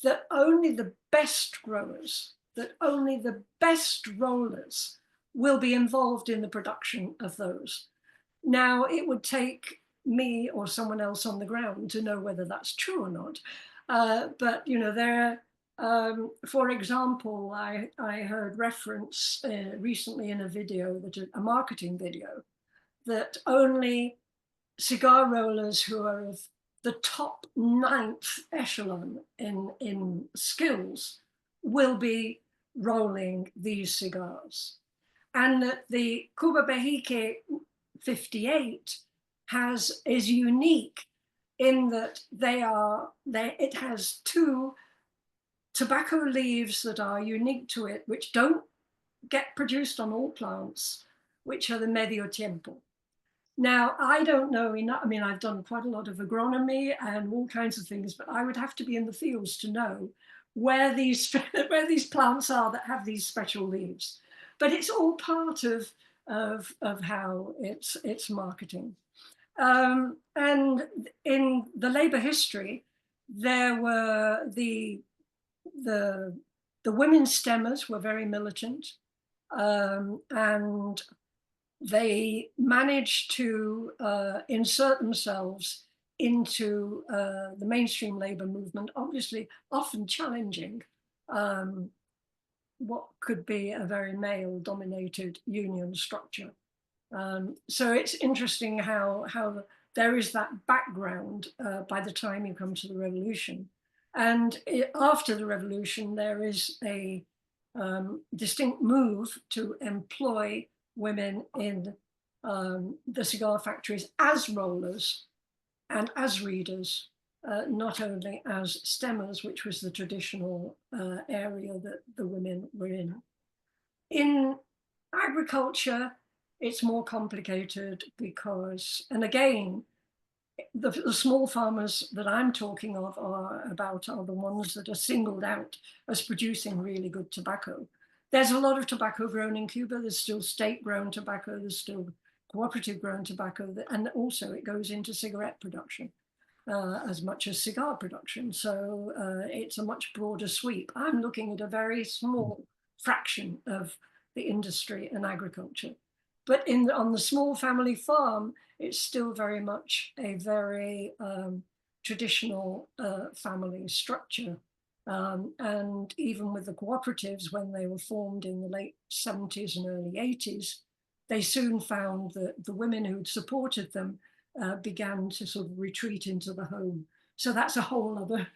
that only the best growers, that only the best rollers will be involved in the production of those. Now, it would take me or someone else on the ground to know whether that's true or not. But, you know, for example, I heard reference recently in a video, a marketing video, that only cigar rollers who are of the top 9th echelon in skills will be rolling these cigars. And that the Cuba Vehique 58 is unique in that it has 2 tobacco leaves that are unique to it, which don't get produced on all plants, which are the medio tiempo. Now, I don't know enough. I mean, I've done quite a lot of agronomy and all kinds of things, but I would have to be in the fields to know where these plants are that have these special leaves. But it's all part of how it's marketing. And in the labor history, there were the women stemmers were very militant, and they managed to insert themselves into the mainstream labor movement, obviously often challenging what could be a very male-dominated union structure. So it's interesting how there is that background by the time you come to the revolution. And after the revolution, there is a distinct move to employ women in the cigar factories as rollers and as readers, not only as stemmers, which was the traditional area that the women were in. In agriculture, it's more complicated because, and again, the small farmers that I'm talking of are the ones that are singled out as producing really good tobacco. There's a lot of tobacco grown in Cuba. There's still state-grown tobacco. There's still cooperative-grown tobacco. And also it goes into cigarette production as much as cigar production. So it's a much broader sweep. I'm looking at a very small fraction of the industry and agriculture. But on the small family farm, it's still very much a very traditional family structure. And even with the cooperatives, when they were formed in the late 70s and early 80s, they soon found that the women who'd supported them began to sort of retreat into the home. So that's a whole other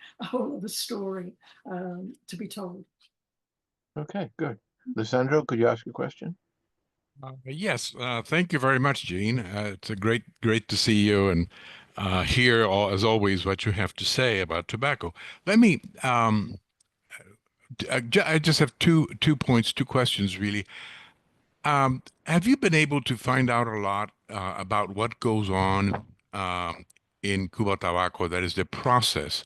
story to be told. Okay, good. Lissandro, could you ask a question? Yes, thank you very much, Gene. It's great to see you and hear, as always, what you have to say about tobacco. Let me. I just have two points, two questions, really. Have you been able to find out a lot about what goes on in Cuba Tobacco? That is the process.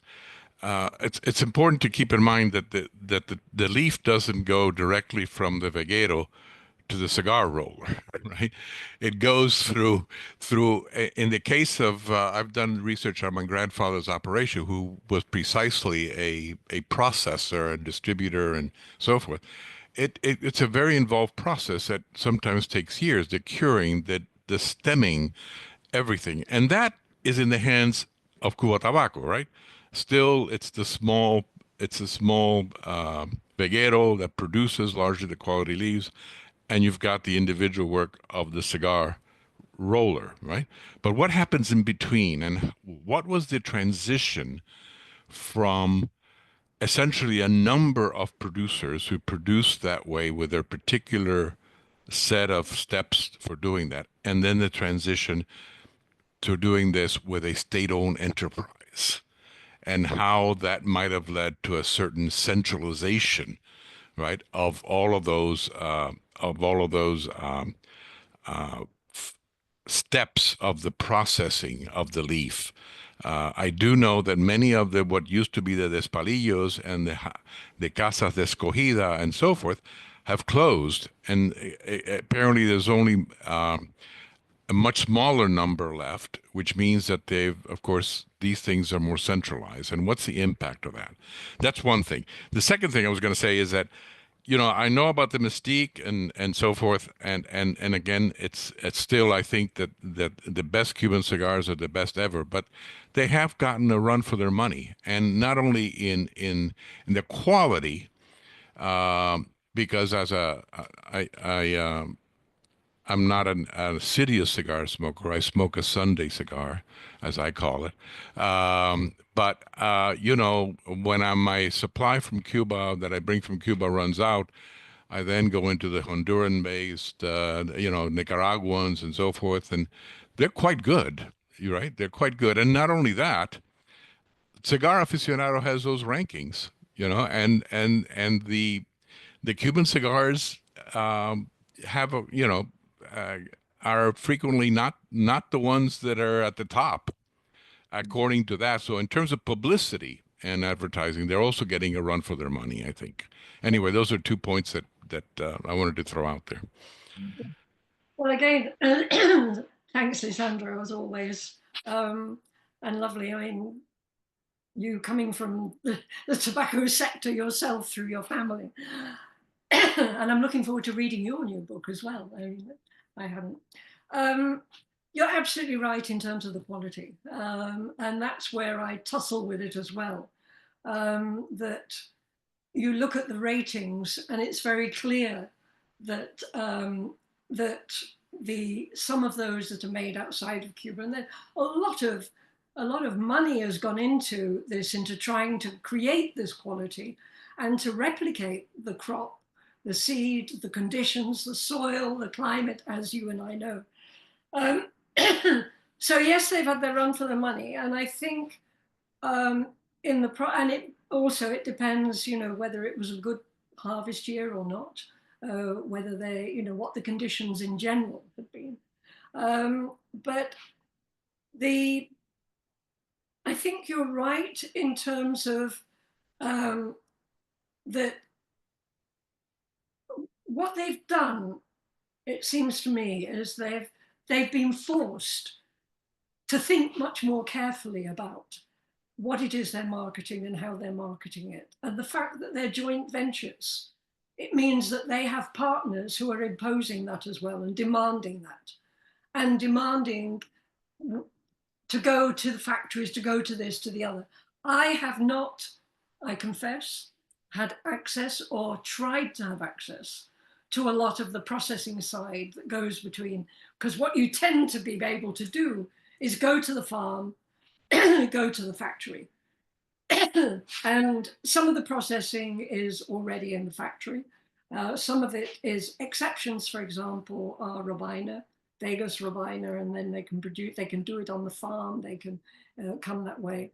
It's important to keep in mind that the leaf doesn't go directly from the veguero to the cigar roller, right? It goes through. In the case of, I've done research on my grandfather's operation, who was precisely a processor and distributor and so forth. It's a very involved process that sometimes takes years. The curing, the stemming, everything, and that is in the hands of Cuba Tobacco, right? Still, it's a small veguero that produces largely the quality leaves, and you've got the individual work of the cigar roller, right? But what happens in between, and what was the transition from essentially a number of producers who produce that way with their particular set of steps for doing that, and then the transition to doing this with a state-owned enterprise, and how that might have led to a certain centralization, right, of all of those steps of the processing of the leaf. I do know that many of the what used to be the despalillos and the casas de escogida and so forth have closed, and apparently there's only a much smaller number left, which means that of course, these things are more centralized. And what's the impact of that? That's one thing. The second thing I was going to say is that, I know about the mystique and so forth, and again, it's still, I think that the best Cuban cigars are the best ever, but they have gotten a run for their money, and not only in the quality, because I'm not an assiduous cigar smoker. I smoke a Sunday cigar, as I call it. But when my supply from Cuba that I bring from Cuba runs out, I then go into the Honduran-based, Nicaraguans and so forth, and they're quite good. You're right, they're quite good. And not only that, Cigar Aficionado has those rankings, and the Cuban cigars have are frequently not the ones that are at the top, according to that. So in terms of publicity and advertising, they're also getting a run for their money, I think. Anyway, those are 2 points that I wanted to throw out there. Well, again, thanks, Lisandro, as always, and lovely. I mean, you coming from the tobacco sector yourself through your family. And I'm looking forward to reading your new book as well. I haven't. You're absolutely right in terms of the quality. And that's where I tussle with it as well. That you look at the ratings and it's very clear that some of those that are made outside of Cuba, and a lot of money has gone into this, into trying to create this quality and to replicate the crop, the seed, the conditions, the soil, the climate, as you and I know. So yes, they've had their run for the money, and I think and it depends, whether it was a good harvest year or not, whether they, what the conditions in general have been. But I think you're right in terms of that what they've done, it seems to me, is they've been forced to think much more carefully about what it is they're marketing and how they're marketing it. And the fact that they're joint ventures, it means that they have partners who are imposing that as well and demanding that, and demanding to go to the factories, to go to this, to the other. I have not, I confess, had access or tried to have access to a lot of the processing side that goes between, because what you tend to be able to do is go to the farm, go to the factory. And some of the processing is already in the factory. Some of it is exceptions, for example, are Robina, Vegas Robina, and then they can do it on the farm, they can come that way.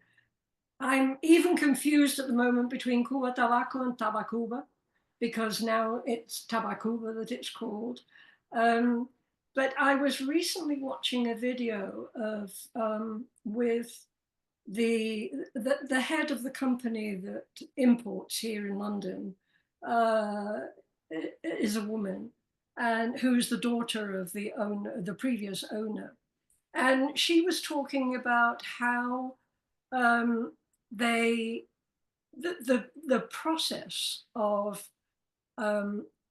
I'm even confused at the moment between Cuba Tobacco and Tabacuba, because now it's Tabacuba that it's called. But I was recently watching a video of with the head of the company that imports here in London is a woman, and who's the daughter of the previous owner, and she was talking about how the process of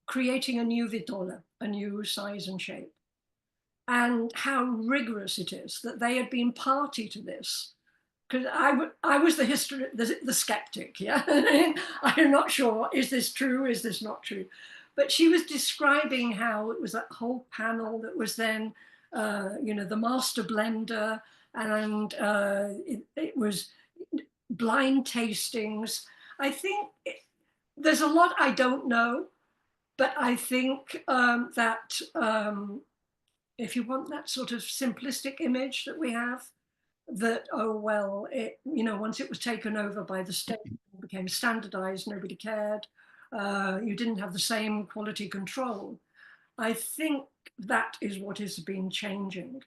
creating a new vitola, a new size and shape, and how rigorous it is that they had been party to this. Because I was the skeptic, yeah. I'm not sure, is this true, is this not true? But she was describing how it was that whole panel that was then, the master blender, and it was blind tastings. I think there's a lot I don't know, but I think that if you want that sort of simplistic image that we have, that, oh, well, once it was taken over by the state, it became standardized, nobody cared, you didn't have the same quality control. I think that is what has been changing.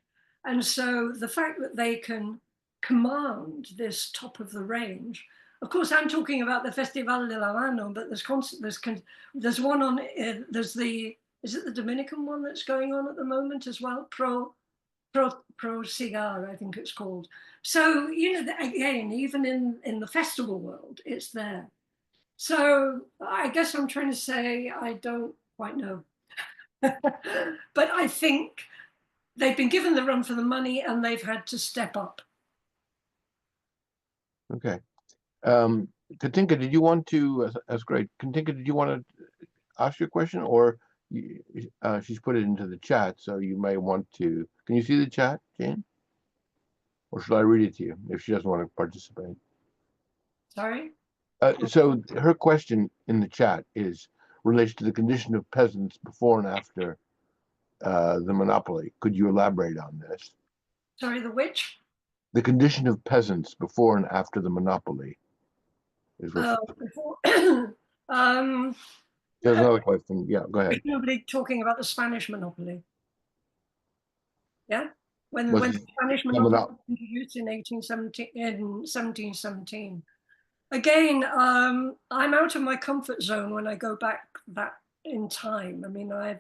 And so the fact that they can command this top of the range, of course, I'm talking about the Festival de la Habano, but there's one on, is it the Dominican one that's going on at the moment as well? Pro Cigar, I think it's called. So, again, even in the festival world, it's there. So I guess I'm trying to say I don't quite know. But I think they've been given the run for the money and they've had to step up. Okay. Katinka, did you want to, that's great. Katinka, did you want to ask your question, or she's put it into the chat, so you may want to, can you see the chat, Jane? Or should I read it to you if she doesn't want to participate? Sorry? So her question in the chat is related to the condition of peasants before and after the monopoly. Could you elaborate on this? Sorry, the which? The condition of peasants before and after the monopoly. Is what there's another question. Yeah, go ahead. Nobody talking about the Spanish monopoly. Yeah? When Was the it Spanish monopoly was introduced in 1717. Again, I'm out of my comfort zone when I go back that in time. I mean, I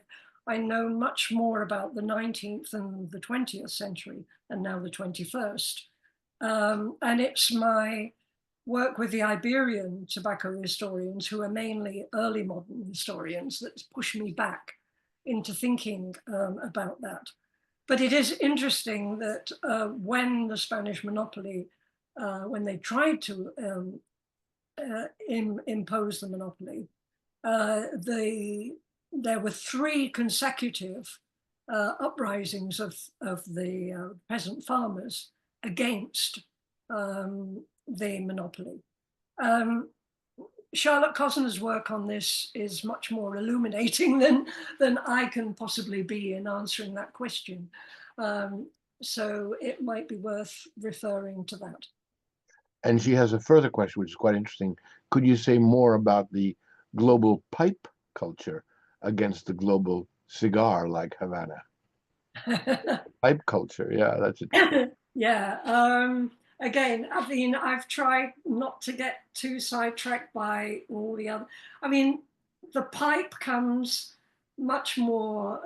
know much more about the 19th and the 20th century and now the 21st. And it's my work with the Iberian tobacco historians, who are mainly early modern historians, that push me back into thinking about that. But it is interesting that when the Spanish monopoly, when they tried to impose the monopoly, there were 3 consecutive uprisings of the peasant farmers against the monopoly. Charlotte Cosner's work on this is much more illuminating than I can possibly be in answering that question. So it might be worth referring to that. And she has a further question, which is quite interesting. Could you say more about the global pipe culture against the global cigar like Havana? Pipe culture, yeah, that's it. Yeah. Again, I mean, I've tried not to get too sidetracked by all the other. I mean, the pipe comes much more.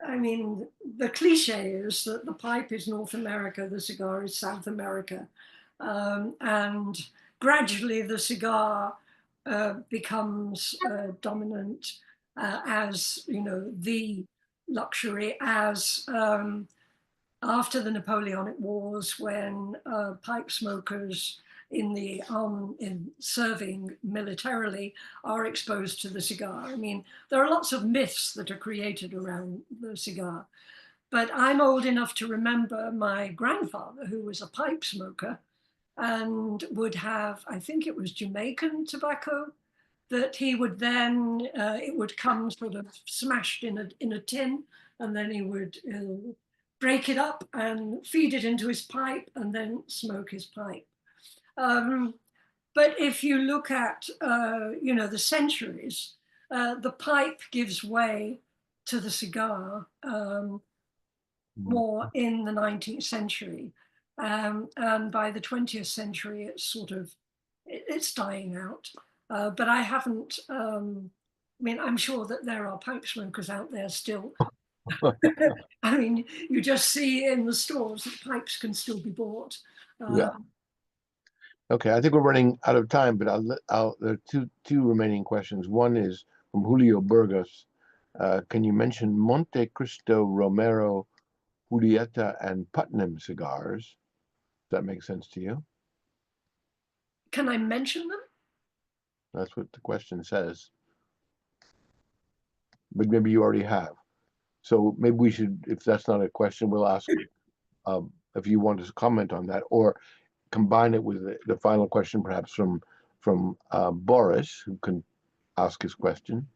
I mean, the cliche is that the pipe is North America, the cigar is South America, and gradually the cigar becomes dominant as the luxury, as after the Napoleonic Wars, when pipe smokers in serving militarily are exposed to the cigar. I mean, there are lots of myths that are created around the cigar, but I'm old enough to remember my grandfather, who was a pipe smoker and would have, I think it was Jamaican tobacco, that he would then, it would come sort of smashed in a tin, and then he would break it up and feed it into his pipe and then smoke his pipe. But if you look at, the centuries, the pipe gives way to the cigar more in the 19th century. And by the 20th century, it's dying out. But I haven't, I mean, I'm sure that there are pipe smokers out there still. I mean, you just see in the stores that pipes can still be bought. Yeah. Okay, I think we're running out of time, but there are two remaining questions. One is from Julio Burgos. Can you mention Monte Cristo, Romero, Julieta, and Putnam cigars? Does that make sense to you? Can I mention them? That's what the question says. But maybe you already have. So maybe we should, if that's not a question, we'll ask if you want to comment on that, or combine it with the final question, perhaps from from Boris, who can ask his question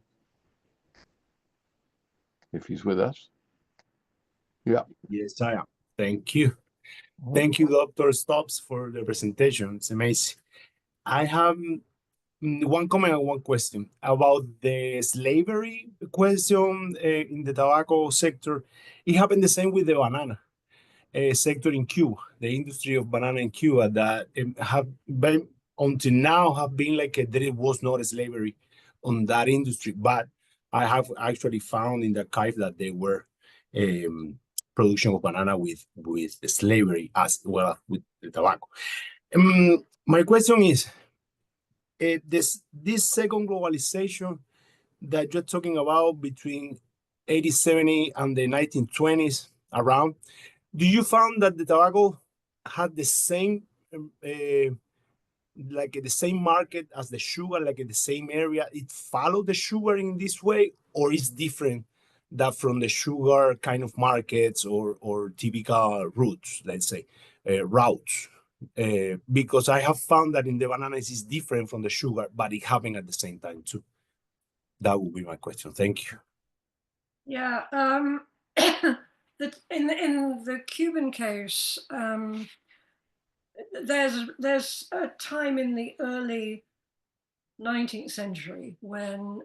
if he's with us. Yeah. Yes, I am. Thank you. Thank you, Dr. Stubbs, for the presentation. It's amazing. I have one comment and one question about the slavery question in the tobacco sector. It happened the same with the banana sector in Cuba, the industry of banana in Cuba that have been, until now, have been like there was not a slavery on that industry, but I have actually found in the archive that they were production of banana with slavery as well as with the tobacco. My question is, this second globalization that you're talking about between 1870 and the 1920s around, do you found that the tobacco had the same like the same market as the sugar, like in the same area? It followed the sugar in this way, or is different that from the sugar kind of markets or typical routes, let's say, routes? Because I have found that in the bananas is different from the sugar, but it happened at the same time too. That would be my question. Thank you. Yeah, in the Cuban case, there's a time in the early 19th century when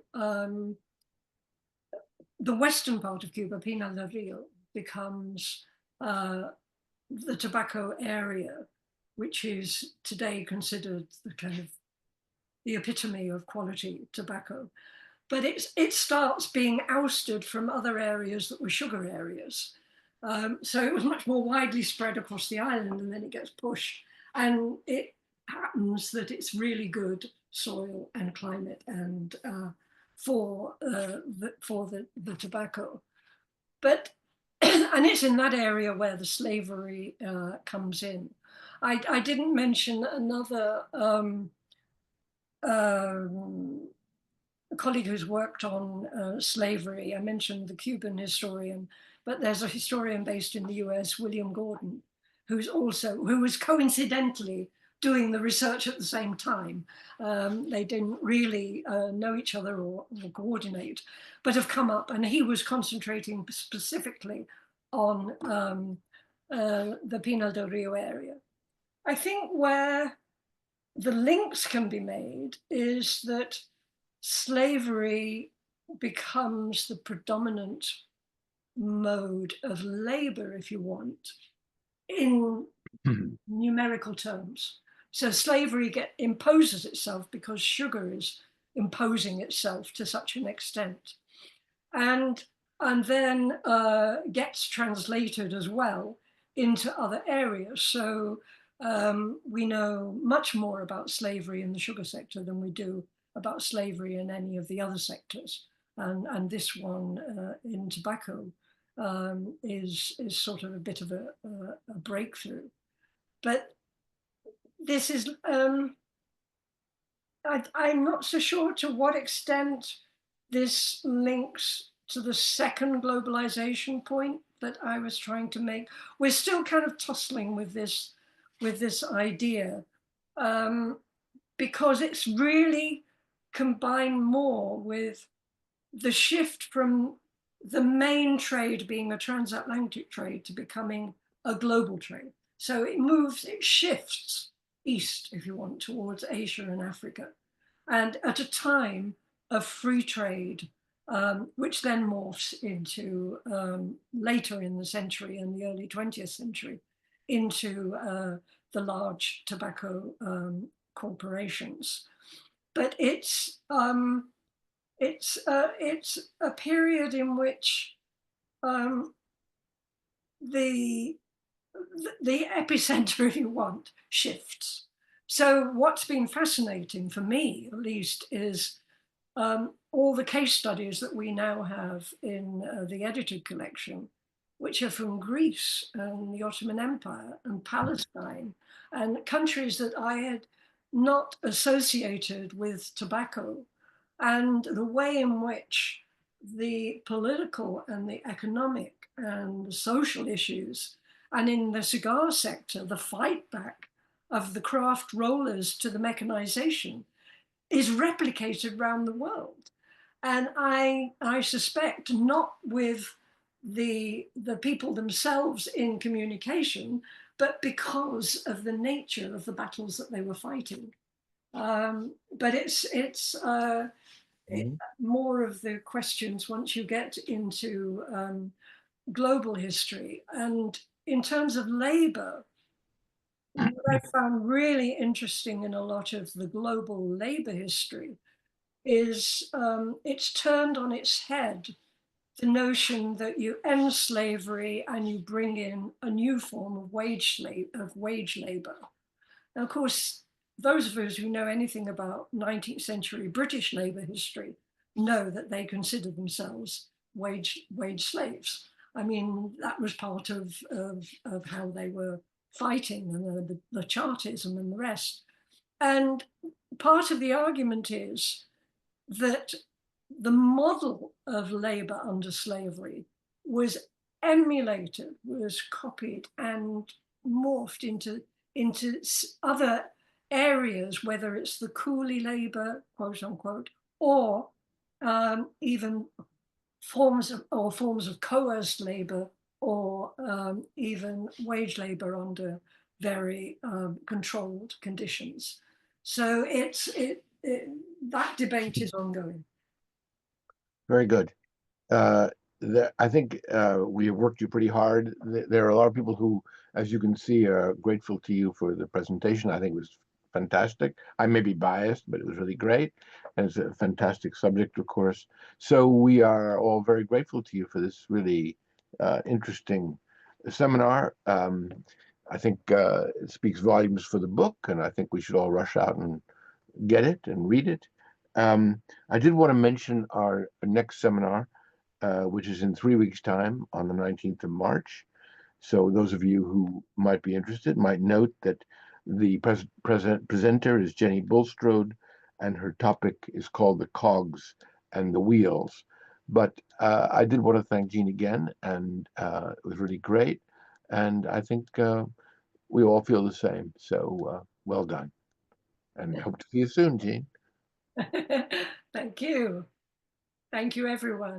the western part of Cuba, Pinal del Rio, becomes the tobacco area, which is today considered the kind of the epitome of quality tobacco. But it starts being ousted from other areas that were sugar areas. So it was much more widely spread across the island, and then it gets pushed. And it happens that it's really good soil and climate and for the tobacco. But and it's in that area where the slavery comes in. I didn't mention another a colleague who's worked on slavery. I mentioned the Cuban historian, but there's a historian based in the US, William Gordon, who was coincidentally doing the research at the same time. They didn't really know each other or coordinate, but have come up, and he was concentrating specifically on the Pinal del Rio area. I think where the links can be made is that slavery becomes the predominant mode of labor, if you want, in numerical terms. So slavery imposes itself because sugar is imposing itself to such an extent, and then gets translated as well into other areas. So we know much more about slavery in the sugar sector than we do about slavery in any of the other sectors. And this one in tobacco is sort of a bit of a breakthrough. But this is, I'm not so sure to what extent this links to the second globalization point that I was trying to make. We're still kind of tussling with this idea because it's really combined more with the shift from the main trade being a transatlantic trade to becoming a global trade. So it shifts east, if you want, towards Asia and Africa. And at a time of free trade, which then morphs into, later in the century, in the early 20th century, into the large tobacco corporations. But it's a period in which the epicenter, if you want, shifts. So what's been fascinating for me, at least, is all the case studies that we now have in the edited collection, which are from Greece and the Ottoman Empire and Palestine, and countries that I had not associated with tobacco, and the way in which the political and the economic and the social issues, and in the cigar sector, the fight back of the craft rollers to the mechanization is replicated around the world. And I suspect not with the people themselves in communication, but because of the nature of the battles that they were fighting. But it's more of the questions once you get into global history. And in terms of labor, what I found really interesting in a lot of the global labor history is it's turned on its head the notion that you end slavery and you bring in a new form of wage labor. Now, of course, those of us who know anything about 19th century British labor history know that they consider themselves wage slaves. I mean, that was part of how they were fighting, and the Chartism and the rest. And part of the argument is that the model of labor under slavery was emulated, was copied and morphed into other areas, whether it's the coolie labor, quote unquote, or even forms of coerced labor, or even wage labor under very controlled conditions. So that debate is ongoing. Very good. I think we have worked you pretty hard. There are a lot of people who, as you can see, are grateful to you for the presentation. I think it was fantastic. I may be biased, but it was really great. And it's a fantastic subject, of course. So we are all very grateful to you for this really interesting seminar. I think it speaks volumes for the book, and I think we should all rush out and get it and read it. I did want to mention our next seminar, which is in 3 weeks' time on the 19th of March. So those of you who might be interested might note that the presenter is Jenny Bulstrode, and her topic is called The Cogs and the Wheels. But I did want to thank Jean again, and it was really great. And I think we all feel the same. So well done. And hope to see you soon, Jean. Thank you. Thank you, everyone.